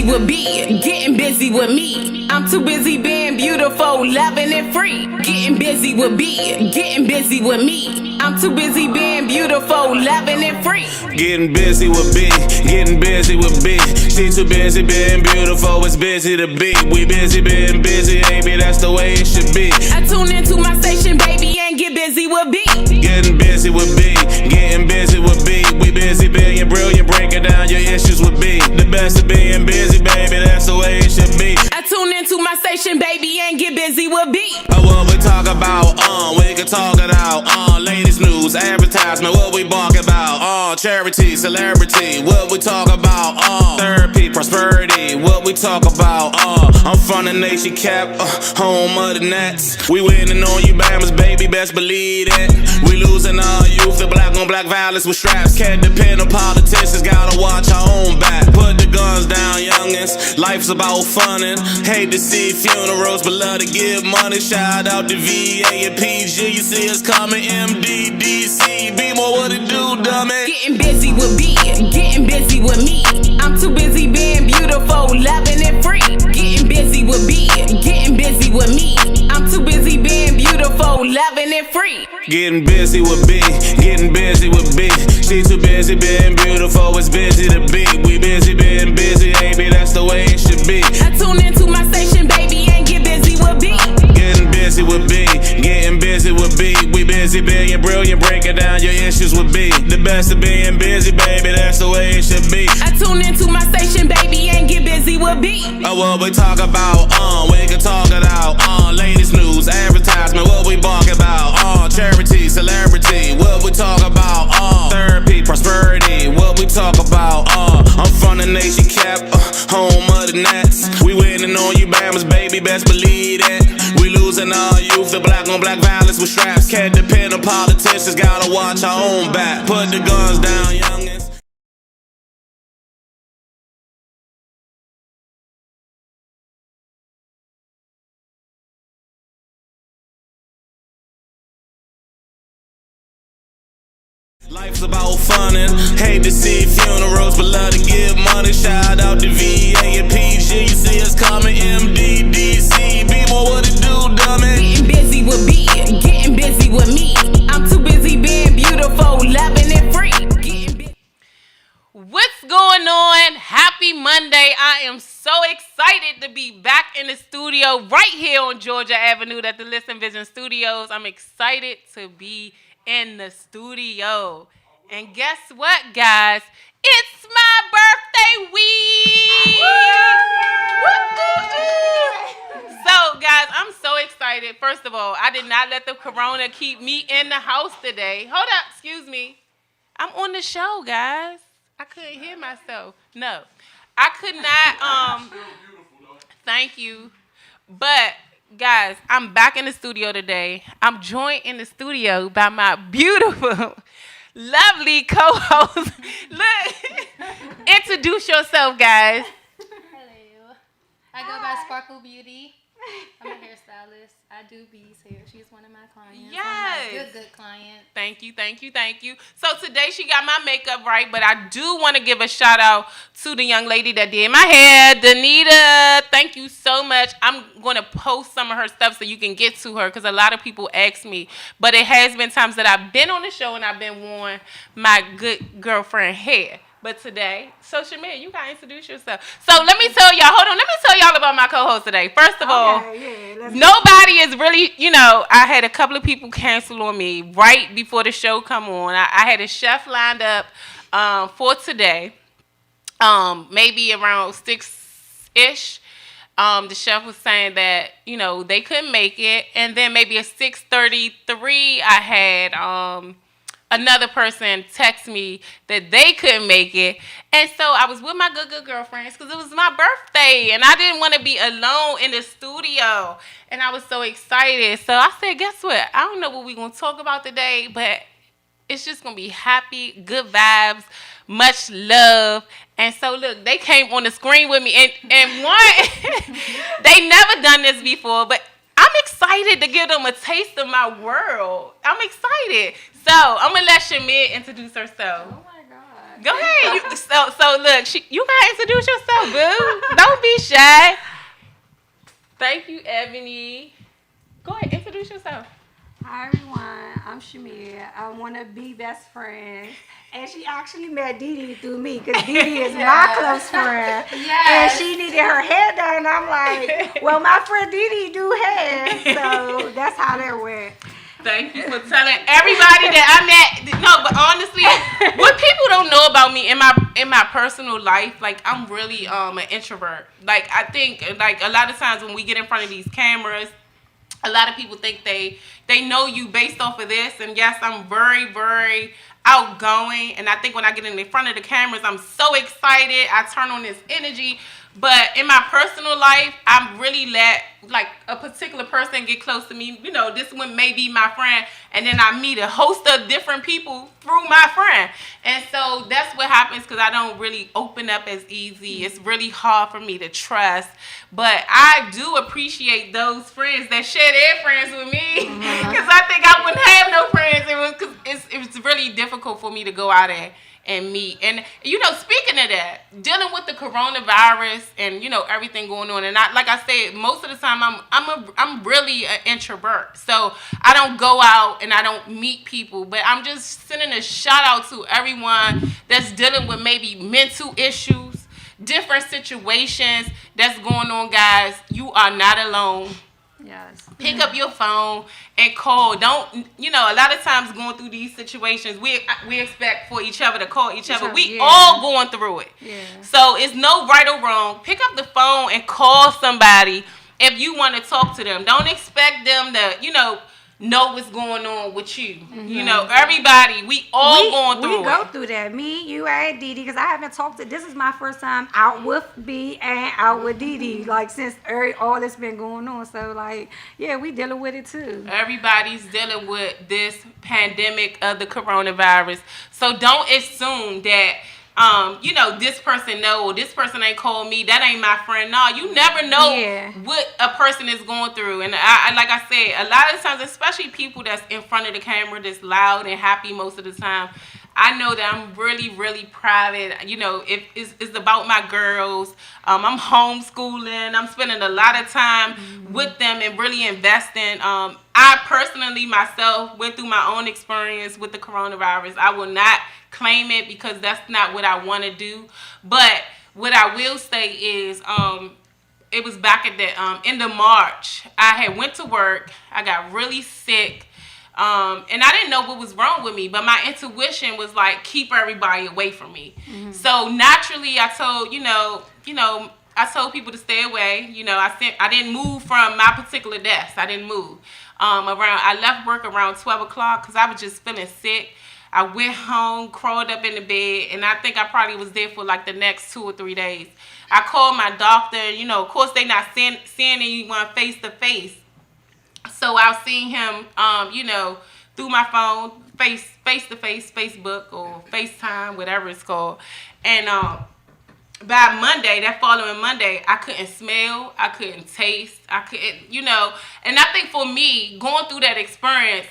busy with B, getting busy with me. I'm too busy being beautiful, loving and free. Getting busy with B, getting busy with me. I'm too busy being beautiful, loving and free. Getting busy with B, getting busy with B. She too busy being beautiful, it's busy to be. We busy being busy, baby, that's the way it should be. I tune into my station, baby, and get busy with B. Getting busy with B, getting busy with B. We busy being brilliant, breaking down your issues with B. The best of being busy, baby, that's the way it should be. I tune into my station, baby, and get busy with B. What we talk about, we can talk it out. Ladies news, advertisement, what we bark about. Charity, celebrity, what we talk about. Therapy, prosperity, what we talk about. I'm from the nation cap, home of the Nets. We winning on you Bammers, baby, best believe it. We losing our youth, the black on black violence with straps. Can't depend on politicians, gotta watch our own back. Put the guns down, youngins, life's about funnin'. Hate to see funerals, but love to give money. Shout out to VA and PG, you see us coming, MDDC. Be more what it do, dummy. Getting busy with B, getting busy with me. I'm too busy being beautiful, loving and free. Getting busy with B, getting busy with me. I'm too busy being beautiful, loving and free. Getting busy with B, getting busy with B. She too busy being beautiful, it's busy to be. We busy being busy, baby, that's the way it should be. I tune into my station, baby, and get busy with B. Getting busy with B, getting busy with B. We busy being brilliant, breaking down your issues with B. The best of being busy, baby, that's the way it should be. I tune into my station, baby, and get busy with B. What we talk about, we can talk it out. Ladies news, advertisement, what we bark about. Charity, celebrity, what we talk about. Therapy, prosperity, what we talk about. I'm from the nation cap, home of the Nets. We winning on you Bammers, baby, best believe it. We losing our youth, the black on black violence with straps. Can't depend on politicians, gotta watch our own back. Put the guns down, youngins. Life's about funnin', hate to see funerals, but love to give money. Shout out to VA and PG, you see us coming, MDDC. Be more what it do, dummy. Getting busy with B, getting busy with me. I'm too busy being beautiful, loving and free. What's going on? Happy Monday. I am so excited to be back in the studio right here on Georgia Avenue at the Listen Vision Studios. I'm excited to be in the studio. And guess what, guys? It's my birthday week! So, guys, I'm so excited. First of all, I did not let the corona keep me in the house today. Hold up, excuse me. I'm on the show, guys. I couldn't hear myself. No. I could not, thank you. But guys, I'm back in the studio today. I'm joined in the studio by my beautiful, lovely co-host. Look, introduce yourself, guys. Hello. I go by Sparkle Beauty. I'm a hairstylist. I do B's hair. She's one of my clients. Yes. Good client. Thank you. So today she got my makeup right, but I do want to give a shout out to the young lady that did my hair, Danita. Thank you so much. I'm going to post some of her stuff so you can get to her because a lot of people ask me. But it has been times that I've been on the show and I've been wearing my good girlfriend hair. But today, so Shamir, you gotta introduce yourself. So let me tell y'all about my co-host today. First of all, nobody is really, I had a couple of people cancel on me right before the show come on. I had a chef lined up for today, maybe around 6-ish. The chef was saying that, they couldn't make it. And then maybe at 6:33, I had another person text me that they couldn't make it. And so I was with my good girlfriends because it was my birthday and I didn't want to be alone in the studio. And I was so excited. So I said, guess what? I don't know what we're going to talk about today, but it's just going to be happy, good vibes, much love. And so look, they came on the screen with me and one, they never done this before, but I'm excited to give them a taste of my world. I'm excited. So I'm going to let Shamir introduce herself. Oh my God. Go ahead. So look, you gotta introduce yourself, boo. Don't be shy. Thank you, Ebony. Go ahead, introduce yourself. Hi everyone, I'm Shamir. I want to be best friend. And she actually met Dee Dee through me because Dee Dee is my close friend. And she needed her hair done. And I'm like, well, my friend Dee Dee do hair. So that's how that went. Thank you for telling everybody that I met. No, but honestly, what people don't know about me in my personal life, like I'm really an introvert. Like I think like a lot of times when we get in front of these cameras, a lot of people think they know you based off of this. And yes, I'm very, very outgoing. And I think when I get in front of the cameras, I'm so excited. I turn on this energy. But in my personal life, I'm really let like a particular person get close to me. You know, this one may be my friend, and then I meet a host of different people through my friend. And so that's what happens because I don't really open up as easy. It's really hard for me to trust. But I do appreciate those friends that share their friends with me because I think I wouldn't have no friends. It was really difficult for me to go out and meet. And you know, speaking of that, dealing with the coronavirus and you know everything going on, and like I said, most of the time I'm really an introvert, so I don't go out and I don't meet people. But I'm just sending a shout out to everyone that's dealing with maybe mental issues, different situations that's going on, guys. You are not alone. Yes. Pick up your phone and call. Don't, you know, a lot of times going through these situations, we expect for each other to call each other. We all going through it. Yeah. So it's no right or wrong. Pick up the phone and call somebody if you want to talk to them. Don't expect them to, you know what's going on with you. Mm-hmm. You know, everybody, we going through it. We go through that. Me, you, and Dee Dee, because I haven't talked to, this is my first time out with B and out with Dee Dee, like since all this been going on. So like, yeah, we dealing with it too. Everybody's dealing with this pandemic of the coronavirus. So don't assume that this person this person ain't called me, that ain't my friend. No, you never know what a person is going through. And I like I said, a lot of times, especially people that's in front of the camera, that's loud and happy most of the time, I know that I'm really, really private. You know, it's about my girls. I'm homeschooling. I'm spending a lot of time with them and really investing. I personally myself went through my own experience with the coronavirus. I will not claim it because that's not what I want to do. But what I will say is it was back at the end of March. I had went to work. I got really sick. And I didn't know what was wrong with me, but my intuition was like, keep everybody away from me. Mm-hmm. So naturally I told, I told people to stay away. You know, I didn't move from my particular desk. I didn't move. I left work around 12 o'clock because I was just feeling sick. I went home, crawled up in the bed, and I think I probably was there for like the next 2 or 3 days. I called my doctor. You know, of course they not seeing anyone face to face. So I've seen him, through my phone, face to face, Facebook or FaceTime, whatever it's called. And by Monday, that following Monday, I couldn't smell, I couldn't taste, I couldn't, And I think for me, going through that experience,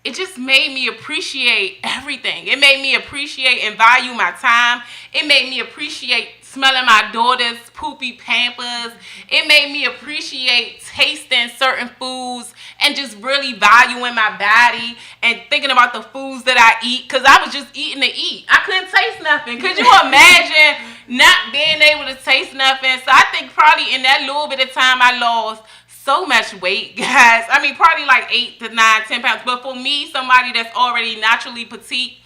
it just made me appreciate everything. It made me appreciate and value my time. It made me appreciate smelling my daughter's poopy Pampers. It made me appreciate tasting certain foods and just really valuing my body and thinking about the foods that I eat, because I was just eating to eat. I couldn't taste nothing. Could you imagine not being able to taste nothing? So I think probably in that little bit of time I lost so much weight, guys. I mean, probably like 8 to 9, 10 pounds. But for me, somebody that's already naturally petite,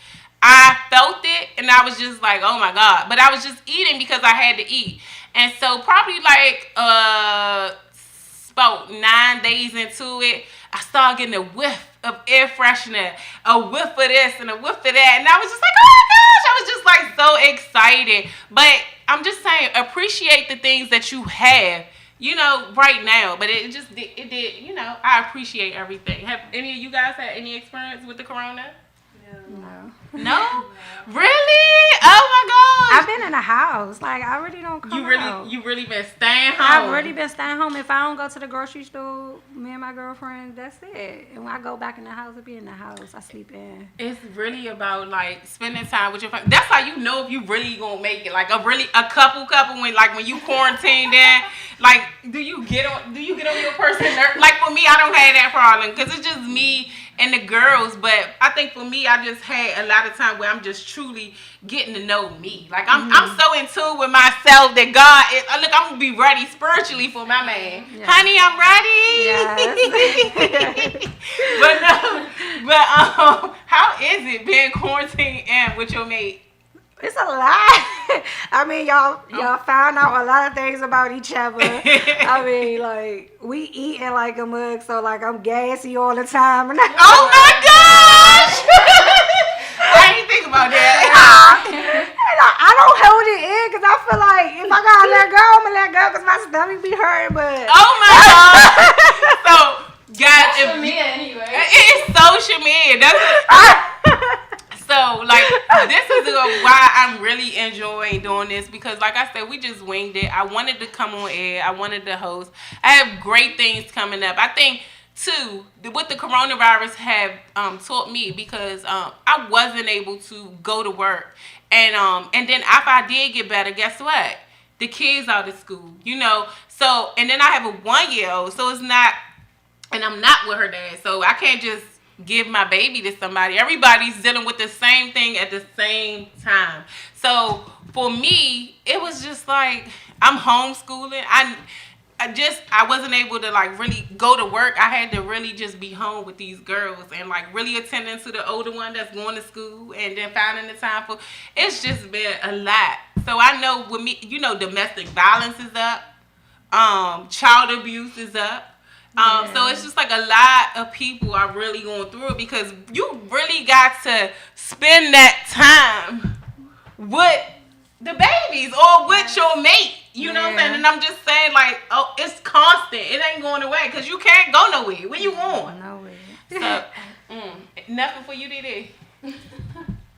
I felt it and I was just like, oh my God. But I was just eating because I had to eat. And so probably like about 9 days into it, I started getting a whiff of air freshener, a whiff of this and a whiff of that. And I was just like, oh my gosh, I was just like so excited. But I'm just saying, appreciate the things that you have, right now. But it did, I appreciate everything. Have any of you guys had any experience with the corona? No? Really? Oh my God! I've been in the house. Like, I really don't come out. You really been staying home? I've really been staying home. If I don't go to the grocery store, me and and my girlfriend, that's it. And when I go back in the house, I be in the house. I sleep in. It's really about like spending time with your family. That's how you know if you really gonna make it. Like a couple when you quarantined in. Like, do you get on your person nerve? Like for me, I don't have that problem because it's just me and the girls. But I think for me, I just had a lot of time where I'm just truly getting to know me. Like I'm so in tune with myself that God is. Look, I'm gonna be ready spiritually for my man. Yes. Honey, I'm ready. Yes. but how is it being quarantined in with your mate? It's a lot. I mean, y'all found out a lot of things about each other. I mean, like, we eating like a mug, so, like, I'm gassy all the time. Oh, my gosh! I didn't think about that. I don't hold it in because I feel like if I gotta let go, I'm gonna let go because my stomach be hurting, but... Oh, my God! So, guys... That's Shamia anyway. It's so Shamia. So, like, this is why I'm really enjoying doing this because, like I said, we just winged it. I wanted to come on air. I wanted to host. I have great things coming up. I think, too, what the coronavirus have taught me because I wasn't able to go to work. And then if I did get better, guess what? The kids out of school, you know. So, and then I have a 1-year-old, so it's not, and I'm not with her dad. So, I can't just give my baby to somebody. Everybody's dealing with the same thing at the same time. So for me, it was just like I'm homeschooling. I wasn't able to like really go to work. I had to really just be home with these girls and like really attending to the older one that's going to school and then finding the time for. It's just been a lot. So I know with me, you know, domestic violence is up. Child abuse is up. So it's just like a lot of people are really going through it because you really got to spend that time with the babies or with your mate. You know what I'm saying? And I'm just saying like, oh, it's constant. It ain't going away because you can't go nowhere. Where you going? Nowhere. So, nothing for you, DD? No,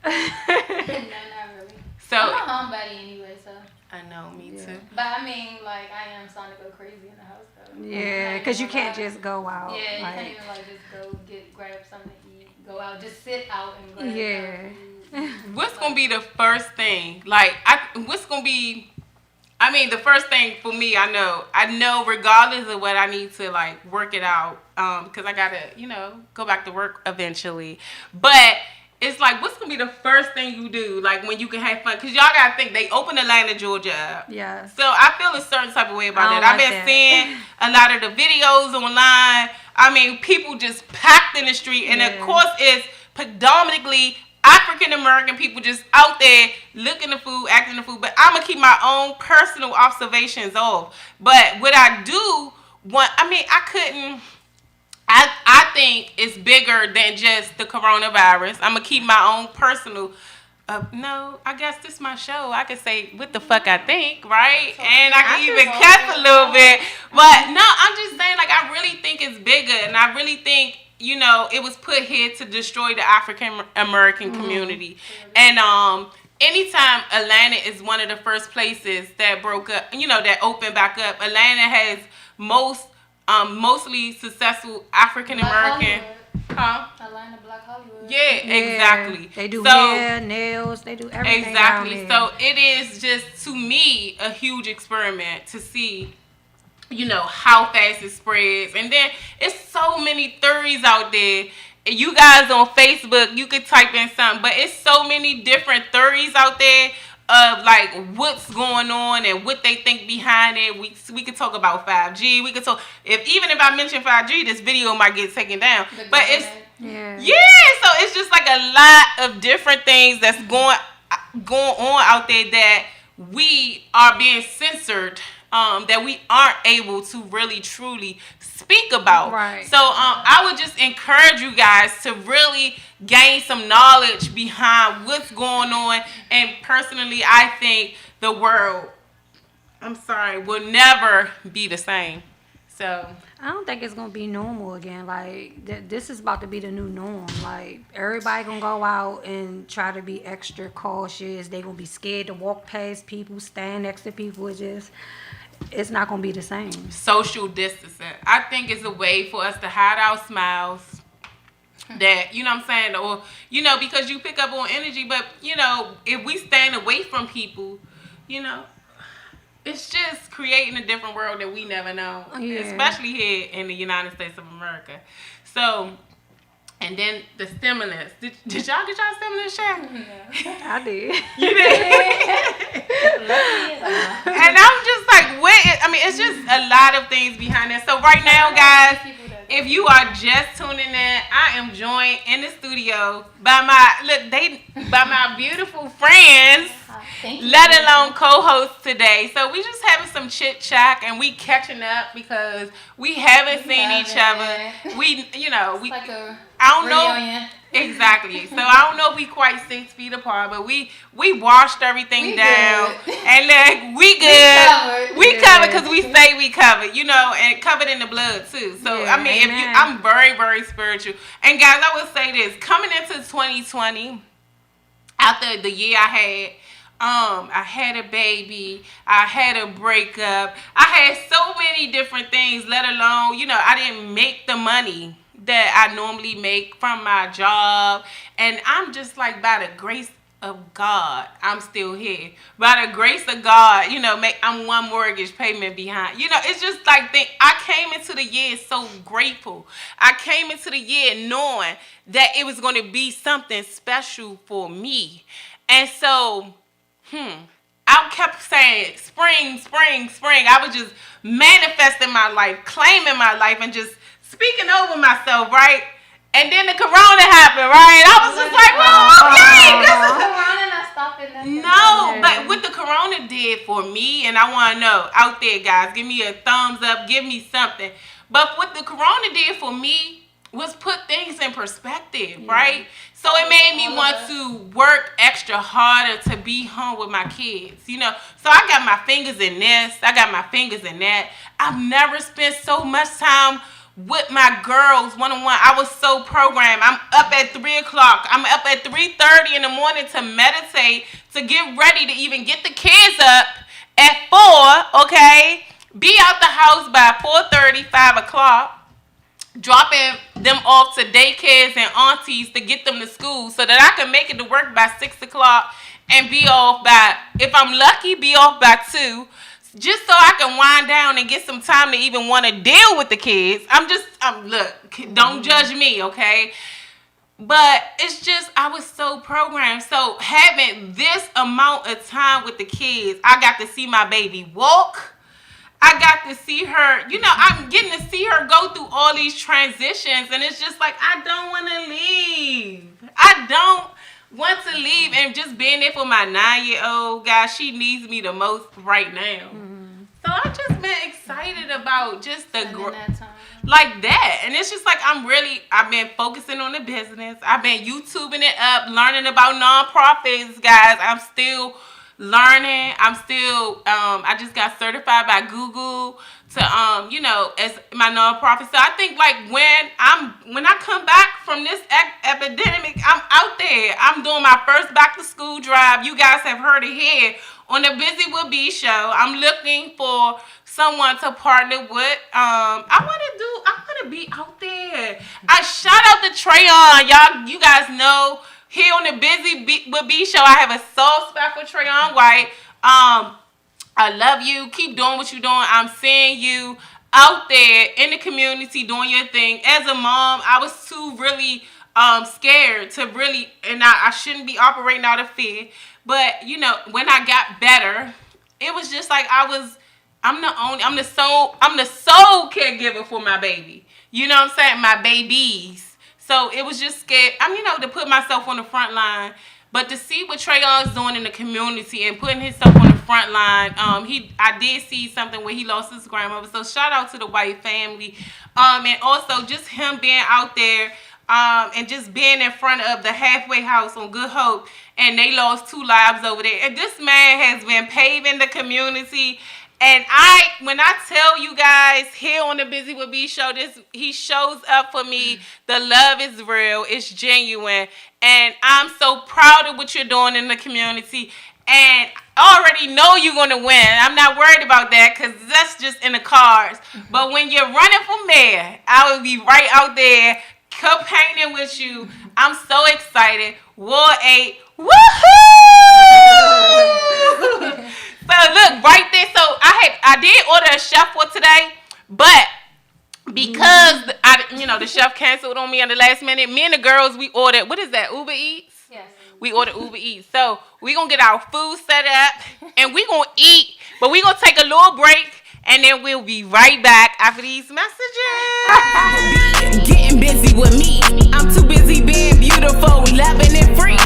not really. So, I'm a homebody anyway, so. I know, me too. But I mean, like, I am starting to go crazy in the house, though. Yeah, because you can't just go out. Yeah, you like, can't even, like, just grab something to eat, go out, just sit out and grab something. What's going to be the first thing? Like, what's going to be, I mean, the first thing for me, I know regardless of what I need to, like, work it out, because I got to, you know, go back to work eventually. But it's like, what's going to be the first thing you do, like, when you can have fun? Because y'all got to think, they opened Atlanta, Georgia up. Yeah. So I feel a certain type of way about that. I've been seeing a lot of the videos online. I mean, people just packed in the street. And, of course, it's predominantly African-American people just out there looking the food, acting the food. But I'm going to keep my own personal observations off. But what I do I think it's bigger than just the coronavirus. I'm going to keep my own personal... no, I guess this is my show. I can say what the fuck I think, right? And I can even cuss a little bit. But no, I'm just saying, like, I really think it's bigger. And I really think, you know, it was put here to destroy the African-American community. And anytime Atlanta is one of the first places that broke up, you know, that opened back up, Atlanta has mostly successful African-American. Atlanta, Black Hollywood. Yeah, exactly. They do hair, nails, they do everything. Exactly. So it is just, to me, a huge experiment to see, you know, how fast it spreads. And then it's so many theories out there. You guys on Facebook, you could type in something, but it's so many different theories out there of like what's going on and what they think behind it. We could talk about 5G. We could talk if I mention 5G, this video might get taken down. But it's so it's just like a lot of different things that's going on out there that we are being censored, that we aren't able to really truly speak about. Right. So I would just encourage you guys to really gain some knowledge behind what's going on. And personally, I think the world, will never be the same. So I don't think it's gonna be normal again. Like this is about to be the new norm. Like everybody gonna go out and try to be extra cautious. They gonna be scared to walk past people, stand next to people. it's not gonna be the same. Social distancing. I think it's a way for us to hide our smiles. That, you know what I'm saying? Or, you know, because you pick up on energy, but, you know, if we stand away from people, you know, it's just creating a different world that we never know. Yeah. Especially here in the United States of America. So, and then the stimulus. Did y'all get y'all stimulus check? I did. You did? And I'm just like, it's just a lot of things behind that. So right now, guys, if you are just tuning in, I am joined in the studio by my beautiful friends, let alone co-hosts today. So we just having some chit chat and we catching up because we haven't seen each other. I don't know. Exactly. So I don't know if we quite 6 feet apart, but we washed everything down, and like we good. We covered because we say we covered, you know, and covered in the blood too. So Yeah, I mean, I'm very, very spiritual. And guys, I would say this: coming into 2020, after the year I had a baby, I had a breakup, I had so many different things. Let alone, you know, I didn't make the money that I normally make from my job, and I'm just like, by the grace of God, I'm still here. By the grace of God, you know, I'm one mortgage payment behind. You know, it's just like I came into the year so grateful. I came into the year knowing that it was going to be something special for me, and so I kept saying spring, spring, spring. I was just manifesting my life, claiming my life, and just speaking over myself, right? And then the corona happened, right? I was just like, well, okay. No, but what the corona did for me, and I want to know, out there, guys, give me a thumbs up, give me something. But what the corona did for me was put things in perspective, right? So it made me want to work extra harder to be home with my kids, you know. So I got my fingers in this, I got my fingers in that. I've never spent so much time with my girls one-on-one. I was so programmed. I'm up at 3 o'clock. I'm up at 3:30 in the morning to meditate, to get ready to even get the kids up at 4, okay? Be out the house by 4:30, 5 o'clock. Dropping them off to daycares and aunties to get them to school so that I can make it to work by 6 o'clock and be off by, if I'm lucky, be off by 2, just so I can wind down and get some time to even want to deal with the kids. Look, don't judge me, okay? But it's just, I was so programmed. So having this amount of time with the kids, I got to see my baby walk. I got to see her, you know, I'm getting to see her go through all these transitions, and it's just like, I don't want to leave. I don't want to leave, and just being there for my 9-year-old, guys, she needs me the most right now. So I've just been excited about just the growth like that. And it's just like, I've been focusing on the business. I've been YouTubing it up, learning about nonprofits, guys. I'm still learning. I just got certified by Google to, you know, as my nonprofit. So I think like when I come back from this epidemic, I'm out there. I'm doing my first back to school drive. You guys have heard it here on the Buzy with B show. I'm looking for someone to partner with. I want to be out there. I shout out to Trayon. Y'all, you guys know, here on the Buzy with B show, I have a soft spot for Trayon White. I love you. Keep doing what you're doing. I'm seeing you out there in the community doing your thing. As a mom, I was too really scared to really, and I shouldn't be operating out of fear. But you know, when I got better, it was just like I'm the sole caregiver for my baby. You know what I'm saying? My babies. So it was just scared. To put myself on the front line. But to see what Trayon's doing in the community and putting himself on the front line, I did see something where he lost his grandmother. So shout out to the White family. And also just him being out there and just being in front of the halfway house on Good Hope. And they lost 2 lives over there. And this man has been paving the community. And when I tell you guys here on the Buzy with B show, he shows up for me. The love is real. It's genuine. And I'm so proud of what you're doing in the community. And I already know you're going to win. I'm not worried about that because that's just in the cards. But when you're running for mayor, I will be right out there campaigning with you. I'm so excited. Ward 8. Woohoo! So look, right there. So I did order a chef for today, but because the chef canceled on me on the last minute, me and the girls, we ordered, what is that, Uber Eats? Yes. We ordered Uber Eats. So we're going to get our food set up and we're going to eat, but we're going to take a little break and then we'll be right back after these messages. Getting busy with me. I'm too busy being beautiful, loving and free.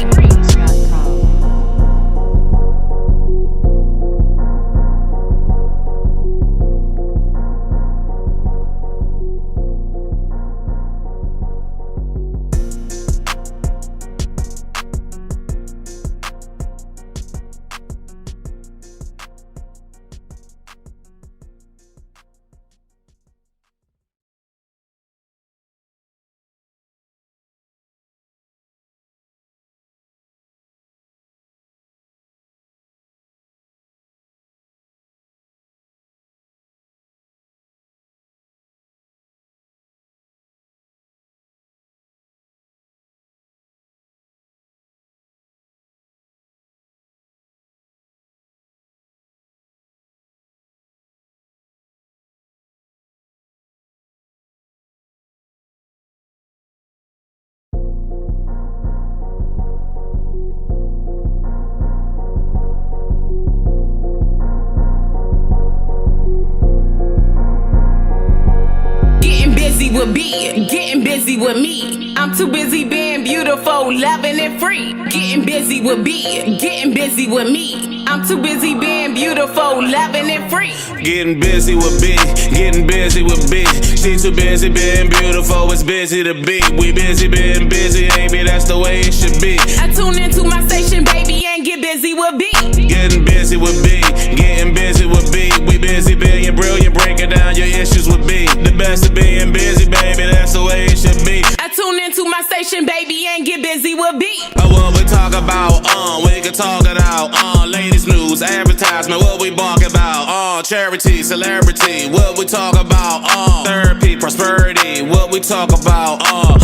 With B, getting busy with me. I'm too busy being beautiful, loving and free. Getting busy with B, getting busy with me. I'm too busy being beautiful, loving and free. Getting busy with B, getting busy with B. She too busy being beautiful, it's busy to be. We busy being busy, baby, that's the way it should be. I tune into my station, baby, and get busy with B. Getting busy with B, getting busy with B. We busy being brilliant, breaking down your issues with B. The best of being busy, baby, that's the way it should be. I tune into my station, baby, and get busy with B. What we talk about, we can talk it out. Latest news, advertisement, what we bark about. Charity, celebrity, what we talk about. Therapy, prosperity, what we talk about.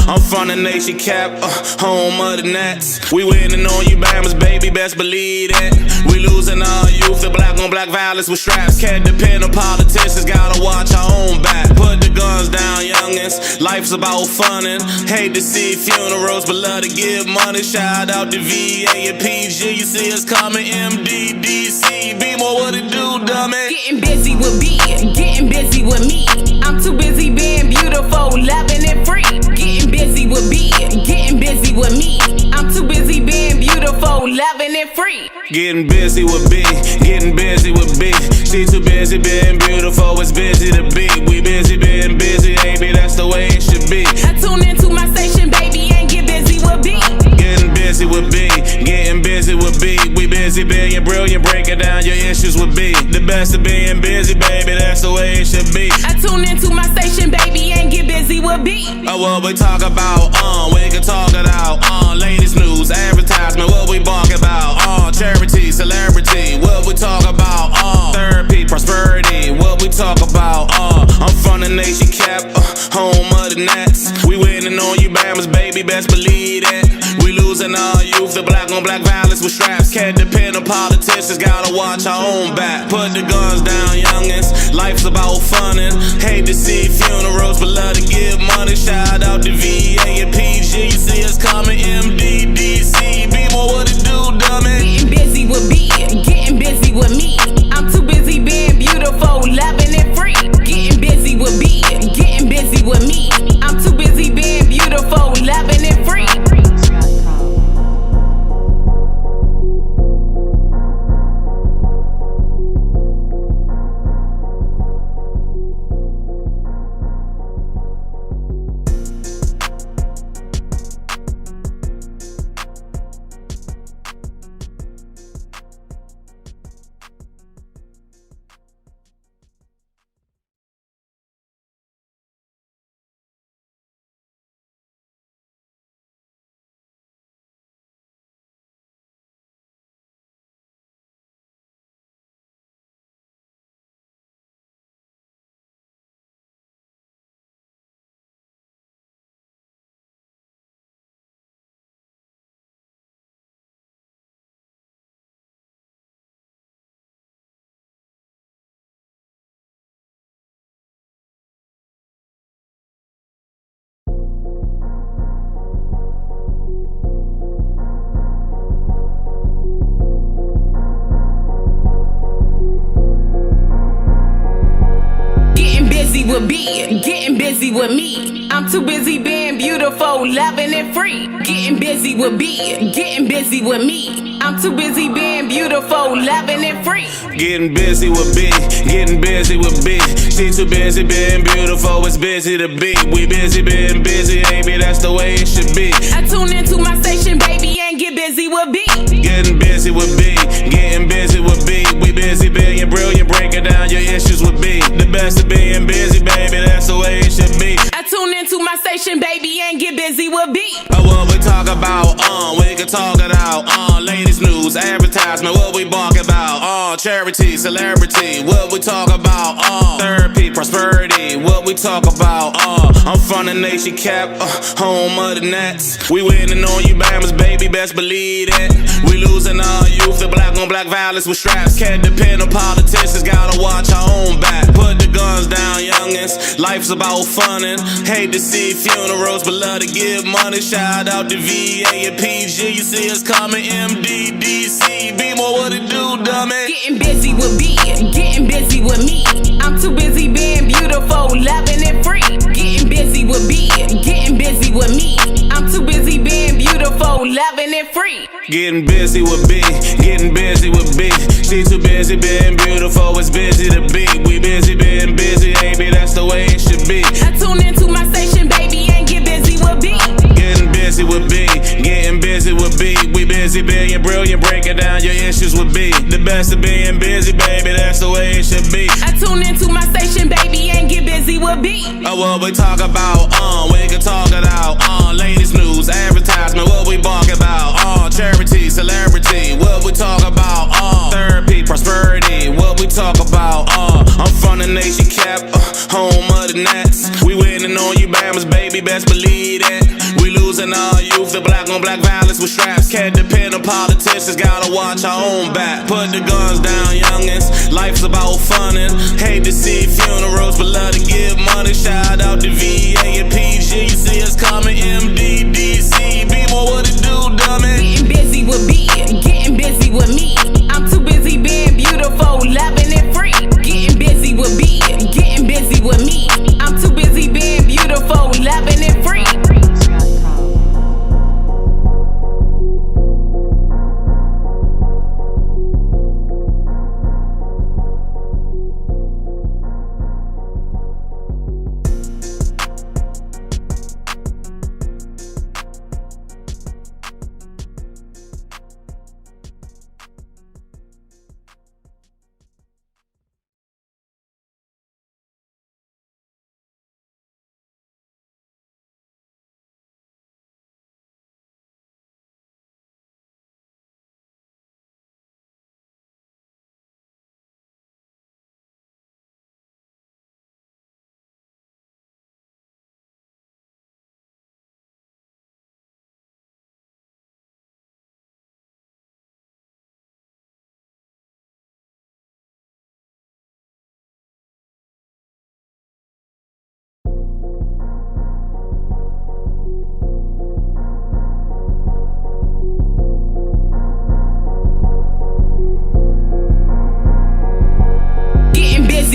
I'm from the nation cap, home of the Nets. We winning on you, Bammers, baby, best believe it. We losing our youth, the black on black violence with straps. Can't depend on politicians, gotta watch our own back. Put the guns down, youngins, life's about funnin'. Hate to see funerals, but love to give money. Shout out to VA and PG, you see us coming, MDDC. Be more what it do, dummy. Getting busy with B, getting busy with me. I'm too busy being beautiful, loving and free. Getting busy with B, getting busy with me. I'm too busy being beautiful, loving and free. Getting busy with B, getting busy with B. She too busy being beautiful, it's busy to be. We busy being busy, baby, that's the way it should be. I tune into my station, baby, and get busy with B. Getting busy with B, getting busy with B. We busy being brilliant, breaking down your issues with B. The best of being busy, baby, that's the way it should be. I tune into my station, baby, and get busy with B. What we talk about, we can talk it out. Latest news, advertisement, what we bark about. Charity, celebrity, what we talk about. Therapy, prosperity, what we talk about. I'm from the nation cap, home of the Nets. We winning on you, Bammers, baby, best believe it. We losing our youth, the black on black violence with straps. Can't depend on politicians, gotta watch our own back. Put the guns down, youngins, life's about funnin'. Hate to see funerals, but love to give money. Shout out to VA and PG, you see us coming, MDDC. Be more what it do, dummy. Getting busy with B, getting busy with me. I'm too busy being beautiful, loving and free. Getting busy with B, getting busy with me. I'm too busy being beautiful, loving and free. busy with me. I'm too busy being beautiful, loving and free. Getting busy with B, getting busy with me. I'm too busy being beautiful, loving and free. Getting busy with B, getting busy with B. She too busy being beautiful, it's busy to be. We busy being busy, baby, that's the way it should be. I tune into my station, baby, and get busy with B. Getting busy with B, getting busy with B. We busy being brilliant, breaking down your issues with B. The best of being busy, baby, that's the way it should be. I tune into my station, baby, and get busy with B. What we talk about, we can talk it out. Ladies news, advertisement, what we bark about. Charity, celebrity, what we talk about. Therapy, prosperity, what we talk about. I'm from the nation cap, home of the Nets. We winning on you, Bammers, baby, best believe it. We losing our youth, the black on black violence with straps. Can't depend on politicians, gotta watch our own back. Put the guns down, youngins. Life's about funnin'. Hate to see funerals, but love to give money. Shout out to VA and PG. You see us coming, MDDC. Be more what it do, dummy. Getting busy with B, getting busy with me. I'm too busy being beautiful, loving and free. Getting busy with B, getting busy with me. I'm too busy being beautiful, loving and free. Getting busy with B, getting busy with B. She too busy being beautiful, it's busy to be. We busy being busy, baby, that's the way it should be. I tune into my station, baby, and get busy with B. Getting busy with B, getting busy with B. We busy being brilliant, breaking down your issues with B. The best of being busy, baby, that's the way it should be. I tune into my station, baby, and get busy with B. What we talk about, we can talk it out. Ladies news, advertisement, what we bark about. Charity, celebrity, what we talk about. Therapy, prosperity, what we talk about. I'm from the nation cap, home of the Nets. We winning on you, Bammers, baby, best believe it. We losing our youth, the black on black violence with straps. Can't depend on politicians, gotta watch our own back. Put the guns down, youngins. Life's about funnin'. Hate to see funerals, but love to give money. Shout out to VA and PG. You see us coming, MDDC. Be more what it do, dummy. Getting busy with B, getting busy with me. I'm too busy being beautiful, loving and free. Getting busy with B, getting busy with me. I'm too busy being beautiful, loving and free.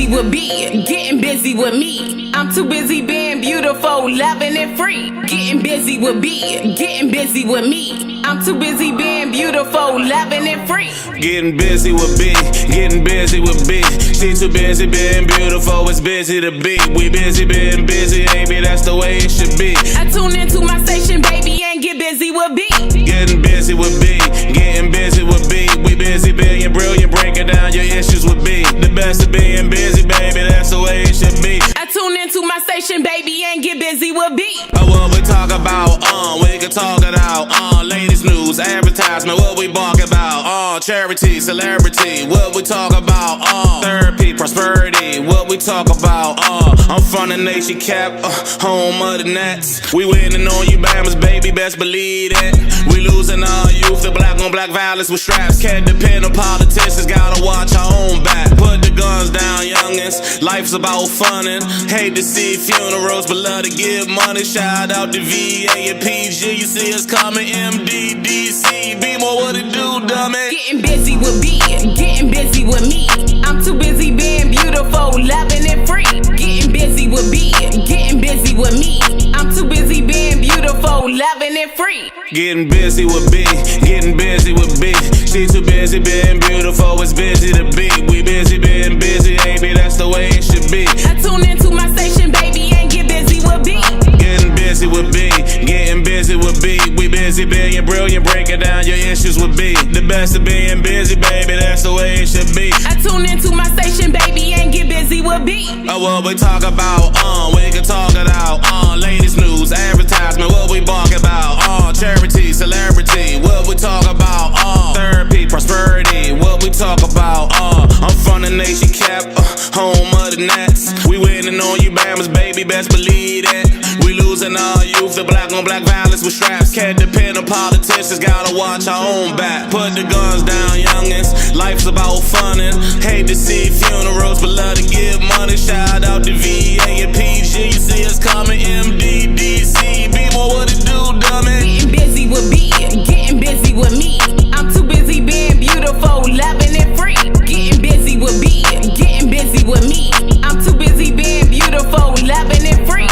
With B, getting busy with me. I'm too busy being beautiful, loving and free. Getting busy with B, getting busy with me. I'm too busy being beautiful, loving and free. Getting busy with B, getting busy with B. She too busy being beautiful, it's busy to be. We busy being busy, baby, that's the way it should be. I tune into my station, baby, and get busy with B. Getting busy with B, getting busy with B. We busy being brilliant, breaking down your issues with B. The best of being busy, baby, that's the way it should be. I tune into my station, baby, and get busy with B. What we talk about, we can talk it out. Ladies news, advertisement, what we bark about. Charity, celebrity, what we talk about. Therapy, prosperity, what we talk about. I'm from the nation cap, home of the Nets. We winning on you, Bammers, baby, best believe it. We losing our youth, the black on black violence with straps. Can't depend on politicians, gotta watch our own back. Put the guns down, youngins. Life's about funnin'. Hate to see funerals, but love to give money. Shout out to VA and PG. You see us coming, MDDC. Be more what it do, dummy. Getting busy with B, getting busy with me. I'm too busy being beautiful, loving and free. Getting busy with B, getting busy it free. Getting busy with B, getting busy with B. She too busy being beautiful, it's busy to be. We busy being busy, baby, that's the way it should be. I tune into my station, baby, and get busy with B. Getting busy with B, getting busy with B. We busy being brilliant, breaking down your issues with B. The best of being busy, baby, that's the way it should be. I tune into my station, baby, and get busy with B. What we talk about, we can talk it out. Latest news, advertisement, what we bark about. Charity, celebrity, what we talk about. Therapy, prosperity, what we talk about. I'm from the nation cap, home of the Nats. We winning on you, Bammers, baby, best believe that. We losing our youth, the black on black violence with straps. Can't depend on politicians, gotta watch our own back. Put the guns down, youngins, life's about funnin'. Hate to see funerals, but love to give money. Shout out to VA and PG, you see us coming, MDDC. Be more what it do, dummy. Getting busy with B, getting busy with me. I'm too busy being beautiful, loving it free. Getting busy with B, getting busy with me. I'm too busy being beautiful, loving it free.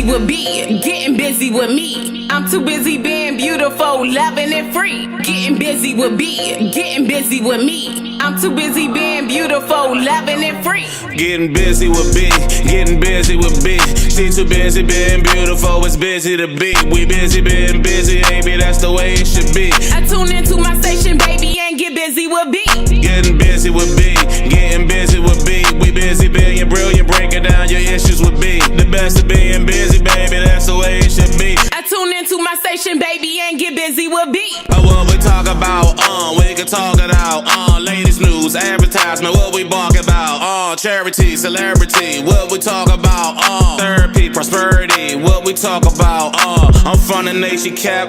With B, getting busy with me. I'm too busy being beautiful, loving it free. Getting busy with B, getting busy with me. I'm too busy being beautiful, loving it free. Getting busy with B, getting busy with B. She too busy being beautiful, it's busy to be. We busy being busy, baby, that's the way it should be. I tune into my station, baby, and get busy with B. Getting busy with B, getting busy with B. We busy being brilliant, breaking down your issues with B. The best of being busy, baby, that's the way it should be. I tune into my station, baby, and get busy with B. What we talk about, we can talk it out. Latest news, advertisement, what we bark about. Charity, celebrity, what we talk about. Therapy, prosperity, what we talk about. I'm from the nation cap,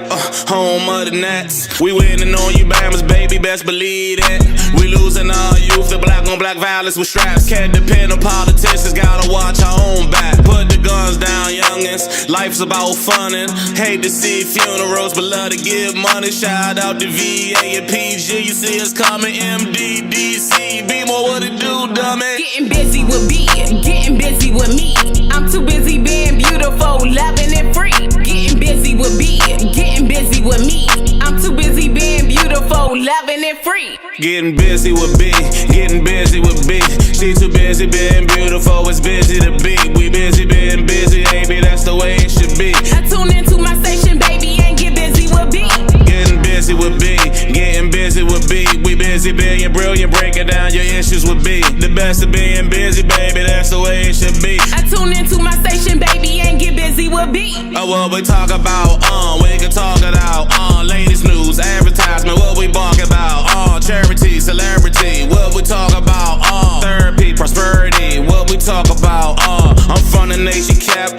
home of the Nats. We winning on you, Bammers, baby, best believe that. We losing our youth, the black on black violence with straps. Can't depend on politicians, gotta watch our own back. Put the guns down, youngins, life's about funnin'. Hate to see funerals, but love to give money. Shout out to VA and PG, you see us coming, MDDC. Be more what it do, dummy. Getting busy with B, getting busy with me. I'm too busy being beautiful, loving it free. Getting busy with B, getting busy with me. I'm too busy being beautiful, loving it free. Getting busy with B, getting busy with B. She too busy being beautiful, it's busy to be. We busy being busy, baby, that's the way it should be. I tune into my station, baby, and get busy with B. Getting busy with B, getting busy with B. We busy being brilliant, breaking down your issues with B. The best of being busy, baby, that's the way it should be. I tune into my station, baby, and get busy with B. What we talk about, we can talk it out. Latest news, advertisement, what we bark about. Charity, celebrity, what we talk about. Therapy, prosperity, what we talk about. I'm from the nation cap,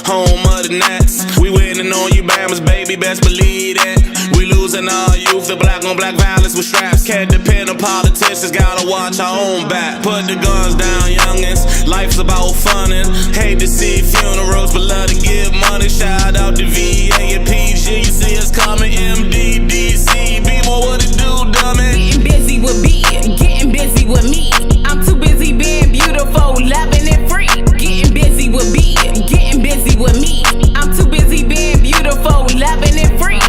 home of the Nats. We winning on you, Bammers, baby, best believe that. We losing our youth, the black on black violence with straps. Can't depend on politicians, gotta watch our own back. Put the guns down, youngins, life's about funnin'. Hate to see funerals, but love to give money. Shout out to VA and PG, you see us coming, MDDC. Be more what it do, dummy. Getting busy with B, getting busy with me. I'm too busy being beautiful, loving it free. Getting busy with B, getting busy with me. I'm too busy being beautiful, loving it free.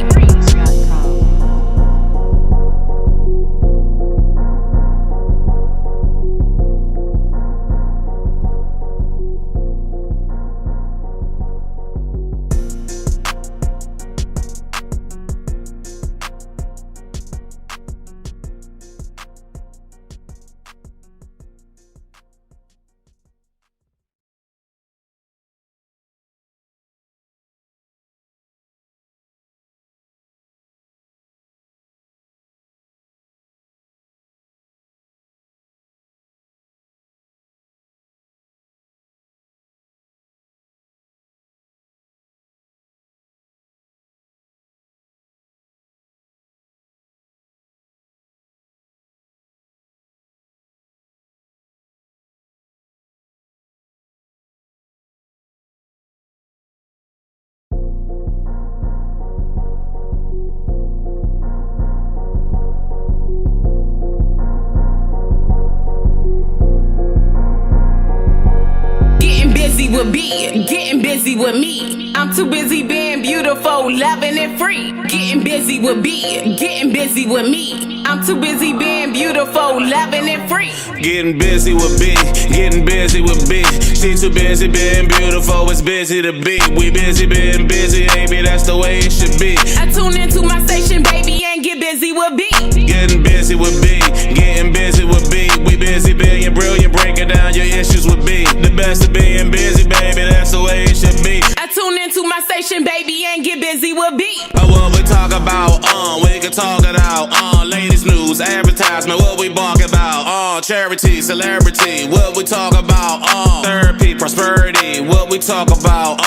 with B, getting busy with me. I'm too busy being beautiful, loving and free. Getting busy with B, getting busy with me. I'm too busy being beautiful, loving and free. Getting busy with B, getting busy with B. She too busy being beautiful, it's busy to be. We busy being busy, baby, that's the way it should be. I tune into my station, baby, and get busy with B. Getting busy with B, getting busy with B. We busy being brilliant, breaking down your issues with B. The best of being busy, baby, that's the way it should be. I tune into my station, baby, and get busy with B. What we talk about, we can talk it out. Latest news, advertisement, what we bark about. Charity, celebrity, what we talk about. Therapy, prosperity, what we talk about.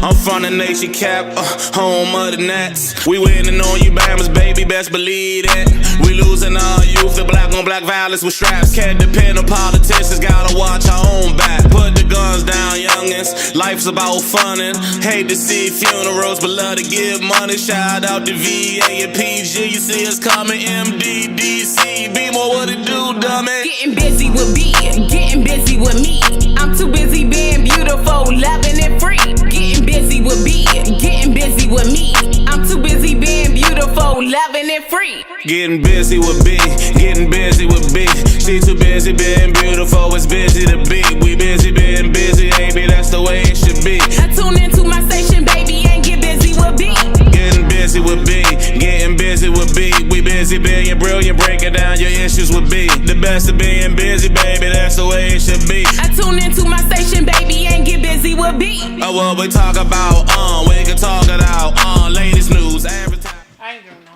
I'm from the nation cap, home of the Nets. We winning on you, Bammers, baby, best believe it. We losing our youth, the black on black violence with straps. Can't depend on politicians, gotta watch our own back. Put the guns down, youngins, life's about funnin'. Hate to see funerals, but love to give money. Shout out to VA and PG, you see us coming, MDDC. Be more what it do, dummy. Getting busy with B, getting busy with me. I'm too busy being beautiful, loving and free. Getting busy with B, getting busy with me. I'm too busy being beautiful, loving and free. Getting busy with B, getting busy with B. She too busy being beautiful, it's busy to be. We busy being busy, baby, that's the way it should be. I tune into my station, baby, and get busy with B. Getting busy with B, getting busy with B. We busy being brilliant, breaking down your issues with B. The best of being busy, baby, that's the way it should be. I tune into my station, baby, and get busy with B. What we talk about, we can talk it out. Latest news, advertising. I ain't doing no.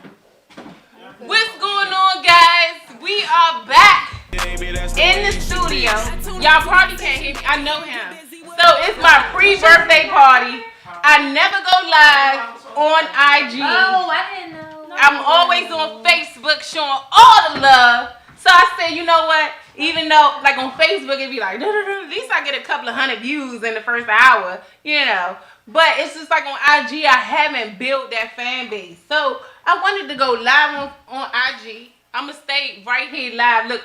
What's going on, guys? We are back in the studio. Y'all probably can't hear me. I know him. So it's my pre-birthday party. I never go live on IG. Oh, I didn't know. I'm always on Facebook showing all the love. So I said, you know what? Even though, like on Facebook, it'd be like, at least I get a couple of 100 views in the first hour, you know. But it's just like on IG, I haven't built that fan base. So I wanted to go live on IG. I'm going to stay right here live. Look,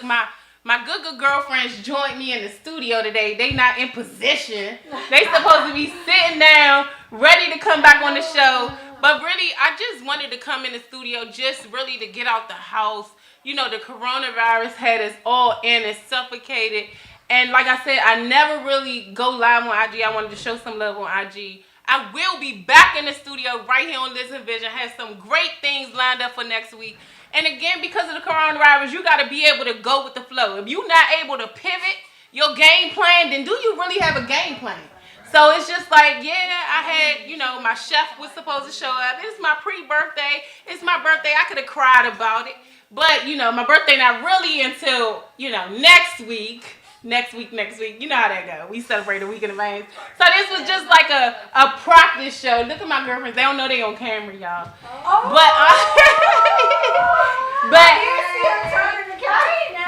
my good girlfriends joined me in the studio today. They not in position. They supposed to be sitting down, ready to come back on the show. But really, I just wanted to come in the studio just really to get out the house. You know, the coronavirus had us all in and suffocated. And like I said, I never really go live on IG. I wanted to show some love on IG. I will be back in the studio right here on Listen Vision. I have some great things lined up for next week. And again, because of the coronavirus, you got to be able to go with the flow. If you're not able to pivot your game plan, then do you really have a game plan? So it's just like, yeah, I had, you know, my chef was supposed to show up. It's my pre-birthday. It's my birthday. I could have cried about it. But, you know, my birthday not really until, you know, next week. Next week. You know how that go. We celebrate a week in advance. So this was just like a practice show. Look at my girlfriends. They don't know they on camera, y'all. Oh.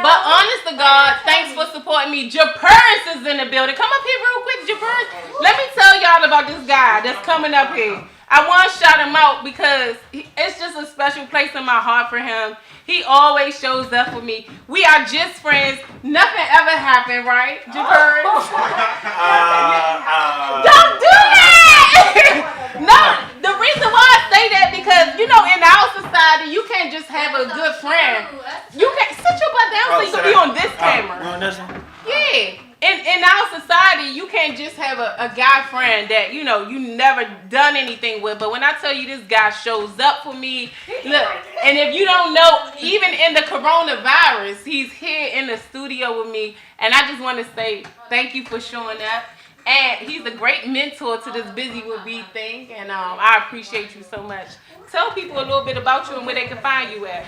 But honest to God, thanks for supporting me. Japers is in the building. Come up here real quick, Japers. Let me tell y'all about this guy that's coming up here. I want to shout him out because it's just a special place in my heart for him. He always shows up for me. We are just friends. Nothing ever happened, right, Japers? Don't do that! No, the reason why I say that because, you know, in our society, you can't just have a good friend. You can't sit your butt down so you can be on this camera. Yeah. In our society, you can't just have a guy friend that, you know, you never done anything with. But when I tell you this guy shows up for me, look, and if you don't know, even in the coronavirus, he's here in the studio with me. And I just want to say thank you for showing up. And he's a great mentor to this Busy With B thing. And I appreciate you so much. Tell people a little bit about you and where they can find you at.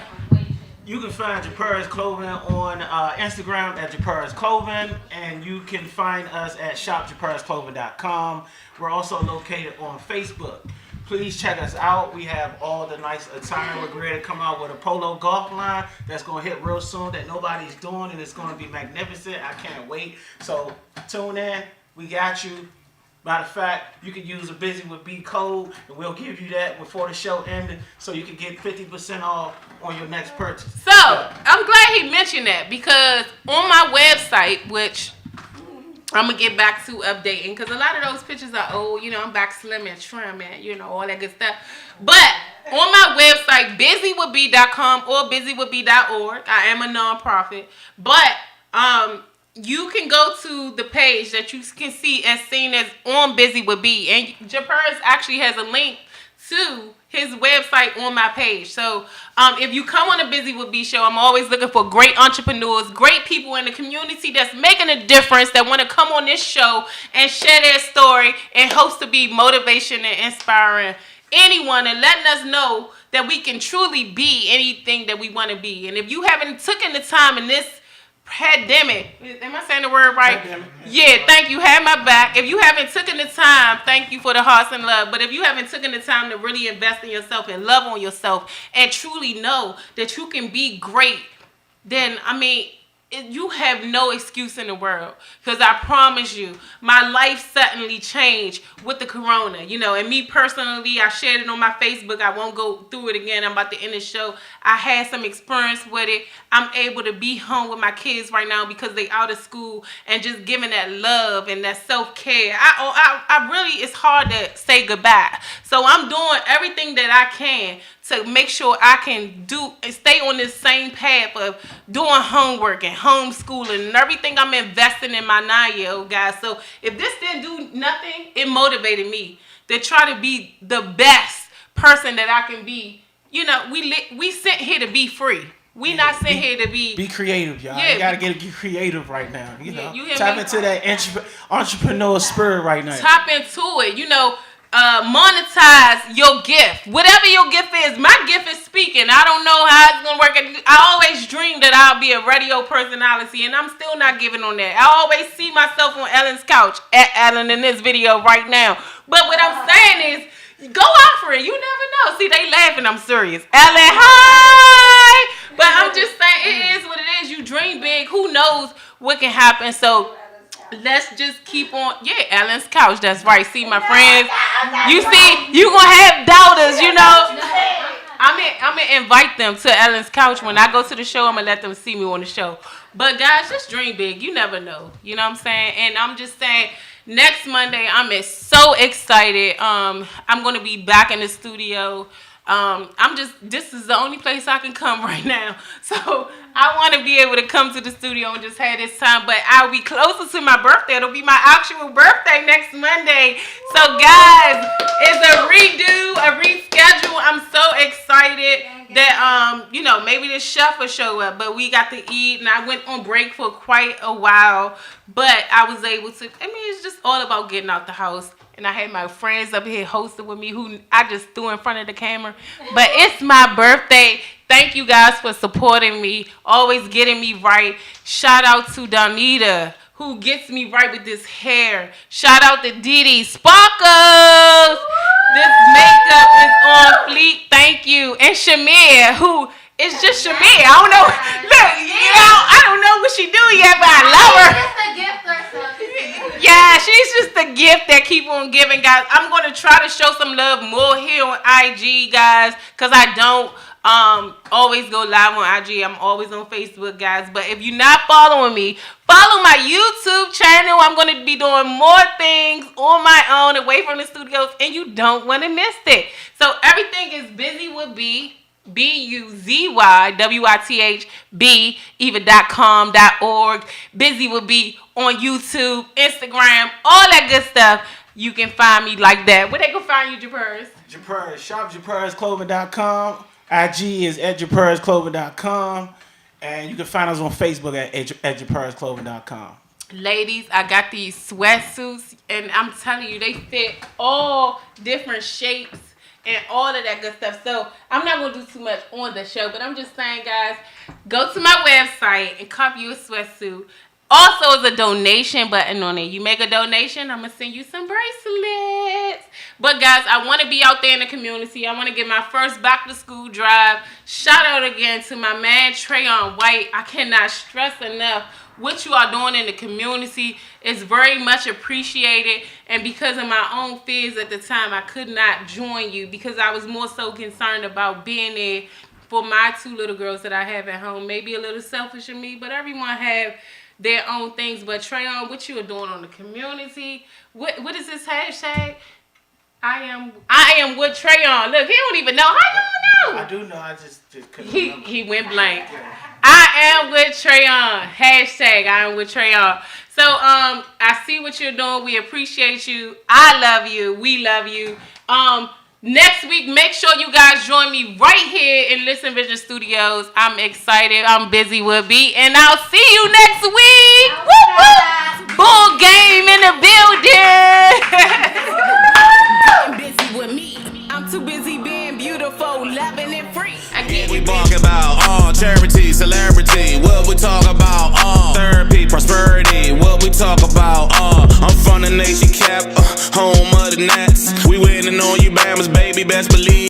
You can find Japers Clothing on Instagram at Japers Clothing, and you can find us at shopjapersclothing.com. We're also located on Facebook. Please check us out. We have all the nice attire. We're ready to come out with a polo golf line that's going to hit real soon that nobody's doing, and it's going to be magnificent. I can't wait. So tune in. We got you. Matter of fact, you can use a Busy With B code, and we'll give you that before the show ended, so you can get 50% off on your next purchase. So I'm glad he mentioned that because on my website, which I'm gonna get back to updating because a lot of those pictures are old. You know, I'm back slim and trim and you know all that good stuff. But on my website, busywithbee.com or busywithbee.org, I am a nonprofit. But you can go to the page that you can see as seen as on Busy with Bee, and Japers actually has a link to his website on my page. So if you come on the Busy with Bee show, I'm always looking for great entrepreneurs, great people in the community that's making a difference, that want to come on this show and share their story and hopes to be motivation and inspiring anyone and letting us know that we can truly be anything that we want to be. And if you haven't taken the time in this pandemic, am I saying the word right? Pandemic. Yeah, thank you. Have my back. If you haven't taken the time, thank you for the hearts and love. But if you haven't taken the time to really invest in yourself and love on yourself and truly know that you can be great, then I mean, you have no excuse in the world. Because I promise you, my life suddenly changed with the corona. You know, and me personally, I shared it on my Facebook. I won't go through it again. I'm about to end the show. I had some experience with it. I'm able to be home with my kids right now because they out of school and just giving that love and that self-care. I really, it's hard to say goodbye. So I'm doing everything that I can to make sure I can do and stay on this same path of doing homework and homeschooling and everything I'm investing in my 9-year-old, guys. So if this didn't do nothing, it motivated me to try to be the best person that I can be. You know, we sent here to be free. We not sent here to be creative, y'all. Yeah, you gotta get creative right now. You know, you tap into that entrepreneur spirit right now. Tap into it. You know, monetize your gift. Whatever your gift is, my gift is speaking. I don't know how it's gonna work. I always dreamed that I'll be a radio personality, and I'm still not giving on that. I always see myself on Ellen's couch at Ellen in this video right now. But what I'm saying is, go out for it. You never know. See, they laughing. I'm serious. Ellen, hi. But I'm just saying, it is what it is. You dream big. Who knows what can happen? So let's just keep on. Yeah, Ellen's couch. That's right. See, my friends. You see, you gonna have doubters. You know. I'm gonna invite them to Ellen's couch when I go to the show. I'm gonna let them see me on the show. But guys, just dream big. You never know. You know what I'm saying? And I'm just saying, next Monday, I'm so excited. I'm gonna be back in the studio. This is the only place I can come right now. So I want to be able to come to the studio and just have this time. But I'll be closer to my birthday. It'll be my actual birthday next Monday. So guys, it's a redo, a reschedule. I'm so excited that, you know, maybe the chef will show up. But we got to eat, and I went on break for quite a while. But I was able to, I mean, it's just all about getting out the house. And I had my friends up here hosting with me who I just threw in front of the camera. But it's my birthday. Thank you guys for supporting me, always getting me right. Shout out to Donita, who gets me right with this hair. Shout out to Didi Sparkles. This makeup is on fleek. Thank you. And Shamir, who is just Shamir. I don't know. Look, you know, I don't know what she do yet, but I love her. Just a gift or something. Yeah, she's just the gift that keep on giving, guys. I'm going to try to show some love more here on IG, guys, because I don't always go live on IG. I'm always on Facebook, guys. But if you're not following me, follow my YouTube channel. I'm going to be doing more things on my own, away from the studios, and you don't want to miss it. So everything is Busy with Bee. BUZYWITHB, even.com.org. Busy with Bee on YouTube, Instagram, all that good stuff. You can find me like that. Where they can find you, Japers? Japers, shop JapersClothing.com. IG is at JapersClothing.com. And you can find us on Facebook at JapersClothing.com. Ladies, I got these sweatsuits, and I'm telling you, they fit all different shapes and all of that good stuff. So I'm not going to do too much on the show, but I'm just saying, guys, go to my website and copy you a sweatsuit. Also, is a donation button on it. You make a donation, I'm going to send you some bracelets. But, guys, I want to be out there in the community. I want to get my first back-to-school drive. Shout out again to my man, Trayon White. I cannot stress enough what you are doing in the community is very much appreciated. And because of my own fears at the time, I could not join you because I was more so concerned about being there for my 2 little girls that I have at home. Maybe a little selfish of me, but everyone have their own things. But Trayon, what you are doing on the community? What is this hashtag? I am with Trayon. Look, he don't even know. How you know? I do know. I just couldn't remember. He went blank. I am with Trayon. Hashtag I am with Trayon. So I see what you're doing. We appreciate you. I love you. We love you. Next week, make sure you guys join me right here in Listen Vision Studios. I'm excited. I'm busy with B, and I'll see you next week. Woo woo! Bull game in the building. Busy with me. I'm too busy being beautiful, loving and free. What we talk about, charity, celebrity. What we talk about, therapy, prosperity. What we talk about, I'm from the nation cap, home of the Nats. We winning on you, Bama's baby, best believe.